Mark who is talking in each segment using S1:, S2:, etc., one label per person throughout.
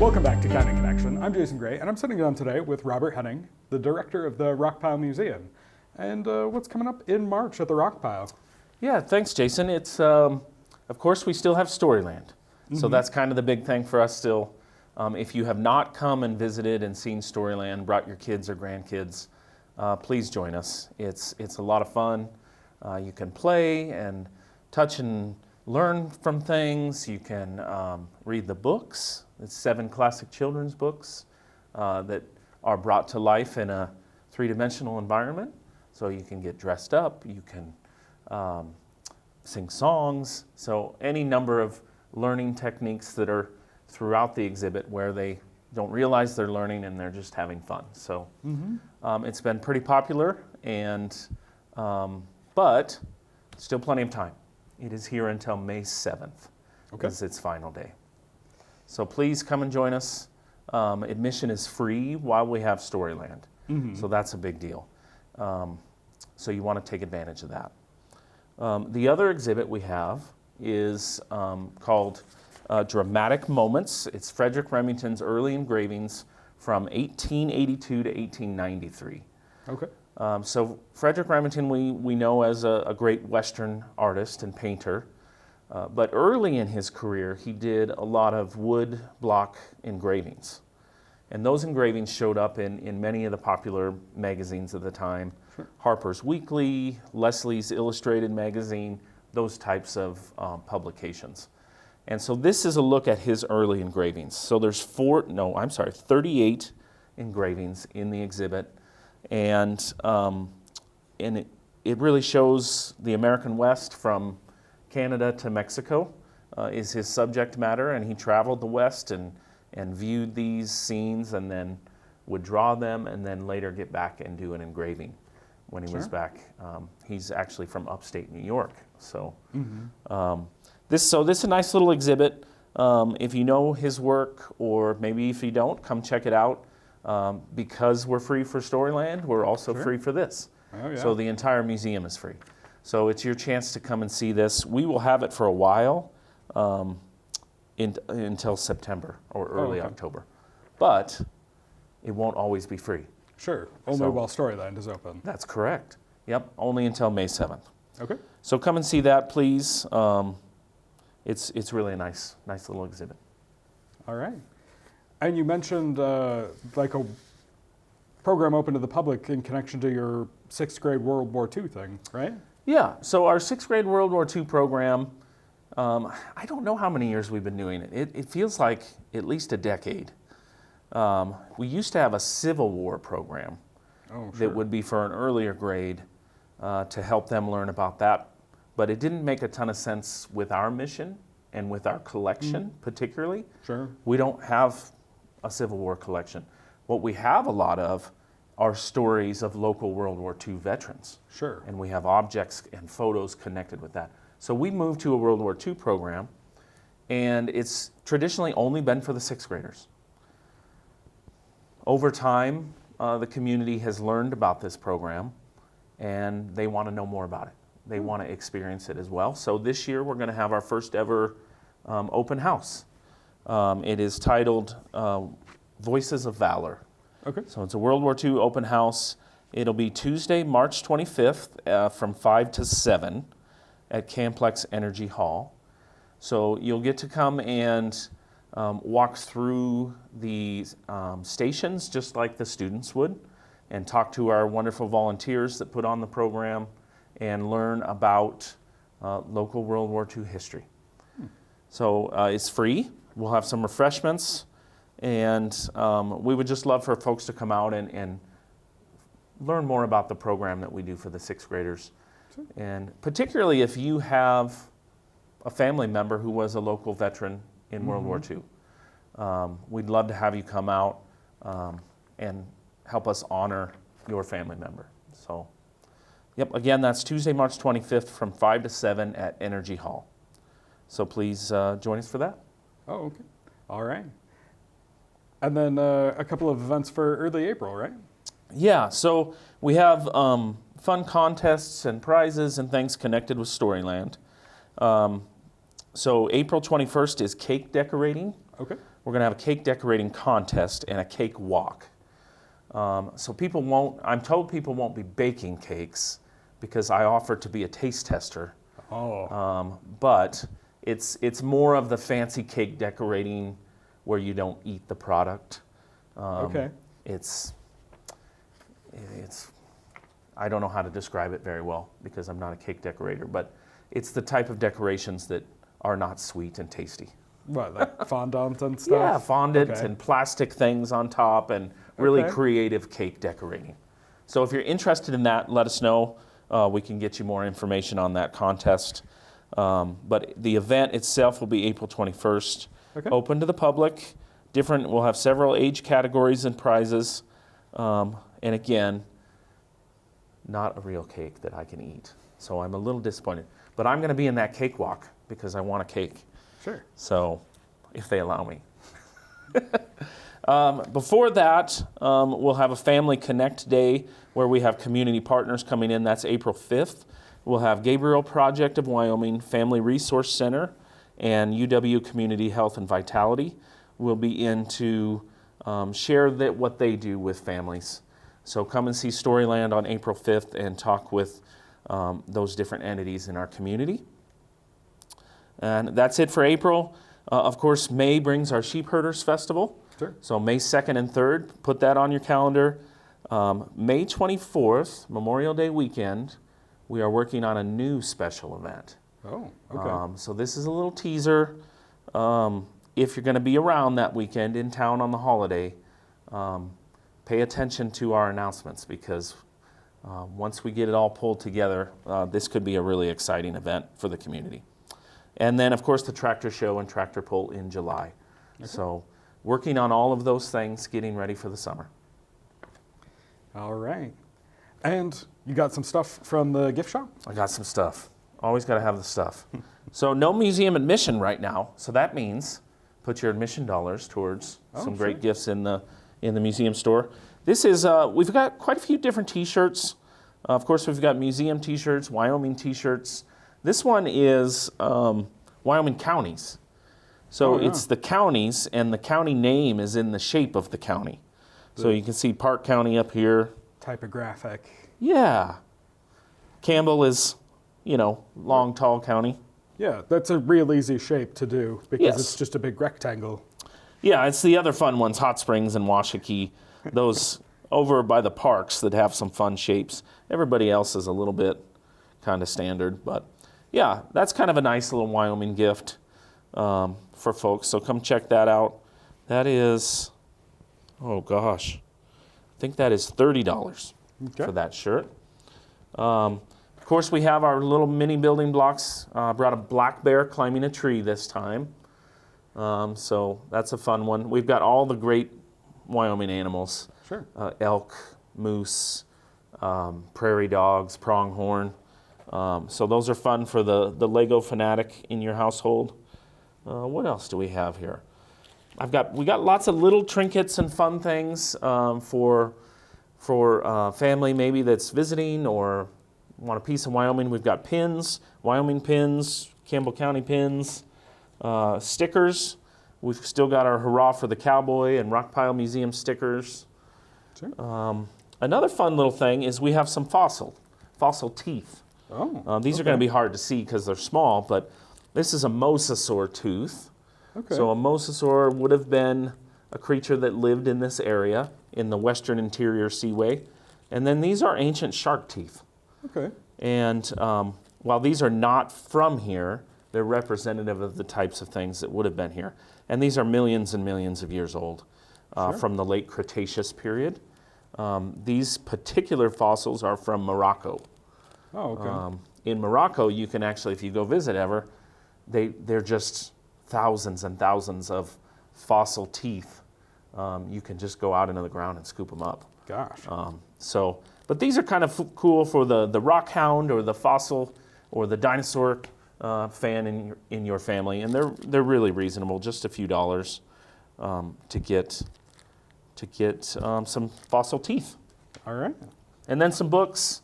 S1: Welcome back to Canon Connection. I'm Jason Gray, and I'm sitting down today with Robert Henning, the director of the Rockpile Museum. And what's coming up in March at the Rockpile?
S2: Yeah, thanks, Jason. It's, of course, we still have Storyland. So that's kind of the big thing for us still. If you have not come and visited and seen Storyland, brought your kids or grandkids, please join us. It's a lot of fun. You can play and touch and learn from things. You can read the books. It's 7 classic children's books that are brought to life in a 3-dimensional environment. So you can get dressed up, you can sing songs. So any number of learning techniques that are throughout the exhibit where they don't realize they're learning and they're just having fun. So it's been pretty popular, and but still plenty of time. It is here until May 7th, because it's final day. So please come and join us. Admission is free while we have Storyland. So that's a big deal. So you want to take advantage of that. The other exhibit we have is called Dramatic Moments. It's Frederick Remington's early engravings from 1882 to 1893.
S1: Okay.
S2: So Frederick Remington we know as a great Western artist and painter, but early in his career he did a lot of wood block engravings. And those engravings showed up in many of the popular magazines of the time. Sure. Harper's Weekly, Leslie's Illustrated Magazine, those types of publications. And so this is a look at his early engravings. So there's 38 engravings in the exhibit. And it really shows the American West from Canada to Mexico is his subject matter. And he traveled the West and viewed these scenes and then would draw them and then later get back and do an engraving when he was back. He's actually from upstate New York. So this is a nice little exhibit. If you know his work, or maybe if you don't, come check it out. Because we're free for Storyland, we're also free for this.
S1: Oh, yeah.
S2: So the entire museum is free. So it's your chance to come and see this. We will have it for a while, until September or early October. But it won't always be free.
S1: Sure, only while Storyland is open.
S2: That's correct. Yep, only until May 7th.
S1: Okay.
S2: So come and see that, please. It's really a nice little exhibit.
S1: All right. And you mentioned like a program open to the public in connection to your 6th grade World War II thing, right?
S2: Yeah, so our 6th grade World War II program, I don't know how many years we've been doing it. It feels like at least a decade. We used to have a Civil War program that would be for an earlier grade to help them learn about that. But it didn't make a ton of sense with our mission and with our collection particularly.
S1: Sure.
S2: We don't have a Civil War collection. What we have a lot of are stories of local World War II veterans.
S1: Sure.
S2: And we have objects and photos connected with that. So we moved to a World War II program, and it's traditionally only been for the 6th graders. Over time, the community has learned about this program, and they want to know more about it. They want to experience it as well. So this year we're going to have our first ever open house. It is titled Voices of Valor.
S1: Okay.
S2: So it's a World War II open house. It'll be Tuesday, March 25th from 5 to 7 at Camplex Energy Hall. So you'll get to come and walk through the stations just like the students would, and talk to our wonderful volunteers that put on the program and learn about local World War II history. So it's free. We'll have some refreshments, and we would just love for folks to come out and learn more about the program that we do for the 6th graders. Sure. And particularly if you have a family member who was a local veteran in World War II. We'd love to have you come out and help us honor your family member. So, yep, again, that's Tuesday, March 25th from 5 to 7 at Energy Hall. So please join us for that.
S1: Oh, okay. All right. And then a couple of events for early April, right?
S2: Yeah, so we have fun contests and prizes and things connected with Storyland. So April 21st is cake decorating.
S1: Okay.
S2: we're going to have a cake decorating contest and a cake walk. So I'm told people won't be baking cakes because I offer to be a taste tester. But it's more of the fancy cake decorating where you don't eat the product.
S1: Okay.
S2: It's I don't know how to describe it very well because I'm not a cake decorator, but it's the type of decorations that are not sweet and tasty.
S1: What, like fondant and stuff?
S2: Yeah, fondant
S1: Okay.
S2: and plastic things on top and really
S1: Okay.
S2: creative cake decorating. So if you're interested in that, let us know. We can get you more information on that contest. But the event itself will be April 21st.
S1: Okay.
S2: Open to the public. We'll have several age categories and prizes. And again, not a real cake that I can eat. So I'm a little disappointed. But I'm going to be in that cake walk because I want a cake.
S1: Sure.
S2: So, if they allow me. Before that, we'll have a Family Connect Day where we have community partners coming in. That's April 5th. We'll have Gabriel Project of Wyoming, Family Resource Center, and UW Community Health and Vitality will be in to share what they do with families. So come and see Storyland on April 5th and talk with those different entities in our community. And that's it for April. Of course, May brings our Sheep Herders Festival.
S1: Sure.
S2: So May 2nd and 3rd, put that on your calendar. May 24th, Memorial Day weekend, we are working on a new special event.
S1: Oh, okay.
S2: So this is a little teaser. If you're going to be around that weekend in town on the holiday, pay attention to our announcements because once we get it all pulled together, this could be a really exciting event for the community. And then, of course, the tractor show and tractor pull in July. Okay. So working on all of those things, getting ready for the summer.
S1: All right. And you got some stuff from the gift shop?
S2: I got some stuff. Always got to have the stuff. So no museum admission right now. So that means put your admission dollars towards some great gifts in the museum store. This is, we've got quite a few different t-shirts. Of course, we've got museum t-shirts, Wyoming t-shirts. This one is Wyoming counties. So it's the counties, and the county name is in the shape of the county. So you can see Park County up here.
S1: Typographic.
S2: Yeah. Campbell is, long, tall county.
S1: Yeah, that's a real easy shape to do because
S2: Yes.
S1: it's just a big rectangle.
S2: Yeah, it's the other fun ones, Hot Springs and Washakie, those over by the parks that have some fun shapes. Everybody else is a little bit kind of standard, but yeah, that's kind of a nice little Wyoming gift for folks. So come check that out. That is, oh gosh, I think that is $30 for that shirt. Of course, we have our little mini building blocks. Brought a black bear climbing a tree this time. So that's a fun one. We've got all the great Wyoming animals.
S1: Sure.
S2: Elk, moose, prairie dogs, pronghorn. So those are fun for the Lego fanatic in your household. What else do we have here? We got lots of little trinkets and fun things for family maybe that's visiting or want a piece of Wyoming. We've got pins, Wyoming pins, Campbell County pins, stickers. We've still got our Hurrah for the Cowboy and Rockpile Museum stickers.
S1: Sure.
S2: Another fun little thing is we have some fossil teeth.
S1: Oh,
S2: These are going to be hard to see because they're small, but this is a mosasaur tooth.
S1: Okay.
S2: So a mosasaur would have been a creature that lived in this area in the western interior seaway. And then these are ancient shark teeth.
S1: Okay.
S2: And while these are not from here, they're representative of the types of things that would have been here. And these are millions and millions of years old from the late Cretaceous period. These particular fossils are from Morocco.
S1: Oh, okay.
S2: In Morocco, you can actually, if you go visit ever, they're just thousands and thousands of fossil teeth. You can just go out into the ground and scoop them up.
S1: Gosh.
S2: But these are kind of cool for the rock hound or the fossil or the dinosaur fan in your family, and they're really reasonable, just a few dollars to get some fossil teeth.
S1: All right.
S2: And then some books.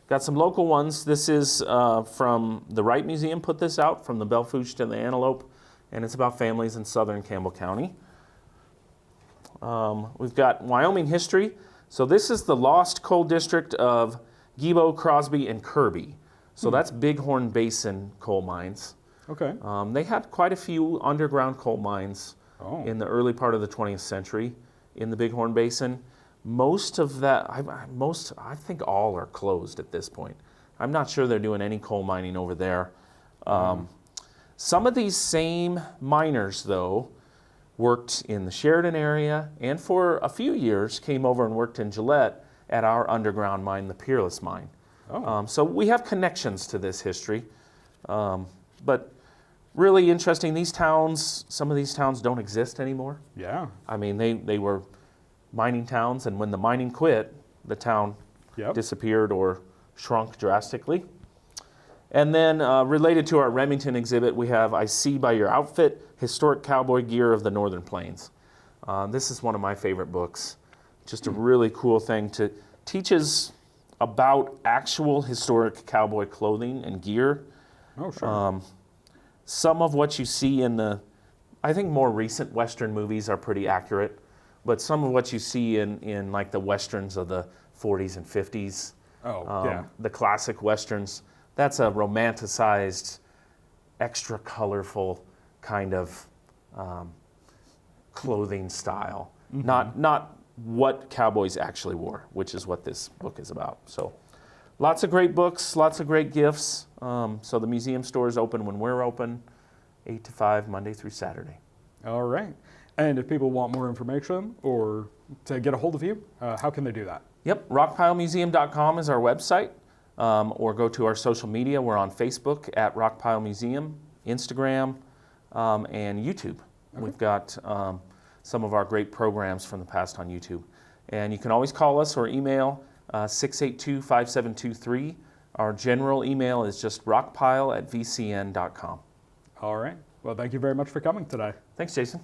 S2: Got some local ones. This is from the Wright Museum, put this out, From the Belle Fourche to the Antelope. and it's about families in southern Campbell County. We've got Wyoming history. So this is the lost coal district of Gibo, Crosby, and Kirby. So that's Bighorn Basin coal mines.
S1: Okay.
S2: They had quite a few underground coal mines
S1: Oh.
S2: in the early part of the 20th century in the Bighorn Basin. Most of that, I think all are closed at this point. I'm not sure they're doing any coal mining over there. Some of these same miners, though, worked in the Sheridan area, and for a few years came over and worked in Gillette at our underground mine, the Peerless Mine.
S1: Oh.
S2: So we have connections to this history. But really interesting, these towns, some of these towns don't exist anymore.
S1: Yeah.
S2: I mean, they were mining towns, and when the mining quit, the town
S1: Yep.
S2: disappeared or shrunk drastically. And then related to our Remington exhibit, we have I See by Your Outfit, Historic Cowboy Gear of the Northern Plains. This is one of my favorite books. Just a really cool thing to teaches about actual historic cowboy clothing and gear.
S1: Oh, sure.
S2: Some of what you see in the, I think more recent Western movies are pretty accurate, but some of what you see in like the Westerns of the 40s and 50s,
S1: yeah.
S2: the classic Westerns, that's a romanticized, extra colorful kind of clothing style. Not what cowboys actually wore, which is what this book is about. So lots of great books, lots of great gifts. So the museum store is open when we're open, 8 to 5, Monday through Saturday.
S1: All right. And if people want more information or to get a hold of you, how can they do that?
S2: Yep, rockpilemuseum.com is our website, or go to our social media. We're on Facebook at Rockpile Museum, Instagram, and YouTube.
S1: Okay.
S2: We've got some of our great programs from the past on YouTube. And you can always call us or email 682-5723. Our general email is just rockpile@vcn.com.
S1: All right. Well, thank you very much for coming today.
S2: Thanks, Jason.